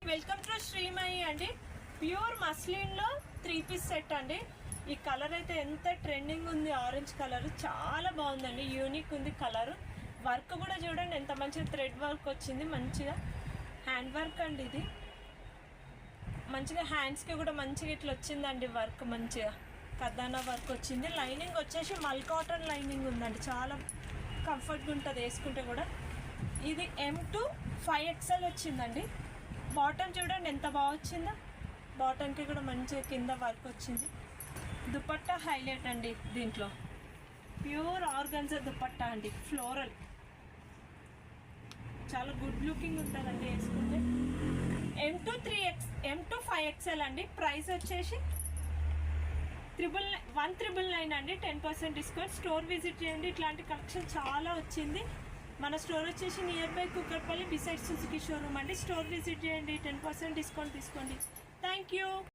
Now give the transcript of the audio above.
Welcome to Srimayi అండి. Pure మస్లిన్లో 3 piece set అండి. ఈ కలర్ అయితే ఎంత ట్రెండింగ్ ఉంది, ఆరెంజ్ కలర్ చాలా బాగుందండి, యూనిక్ ఉంది కలర్. వర్క్ కూడా చూడండి ఎంత మంచిగా థ్రెడ్ వర్క్ వచ్చింది, మంచిగా హ్యాండ్ వర్క్ అండి. ఇది మంచిగా హ్యాండ్స్కి కూడా మంచిగా ఇట్లా వచ్చిందండి వర్క్, మంచిగా కదానా వర్క్ వచ్చింది. లైనింగ్ వచ్చేసి మల్ కాటన్ లైనింగ్ ఉందండి, చాలా కంఫర్ట్గా ఉంటుంది వేసుకుంటే కూడా. ఇది M to 5XL వచ్చిందండి. బాటమ్ చూడండి ఎంత బాగా వచ్చిందో, బాటమ్కి కూడా మంచిగా కింద వర్క్ వచ్చింది. దుపట్టా హైలైట్ అండి, దీంట్లో ప్యూర్ ఆర్గన్జా దుపట్టా అండి, ఫ్లోరల్, చాలా గుడ్ లుకింగ్ ఉంటుందండి వేసుకుంటే. M to 5XL అండి. ప్రైస్ వచ్చేసి 1,999 అండి. 10% డిస్కౌంట్. స్టోర్ విజిట్ చేయండి, ఇట్లాంటి కలెక్షన్ చాలా వచ్చింది. మన స్టోర్ వచ్చేసి near by Kukatpally beside Suzuki showroom అండి. స్టోర్ విజిట్ చేయండి, 10% డిస్కౌంట్ తీసుకోండి. Thank you.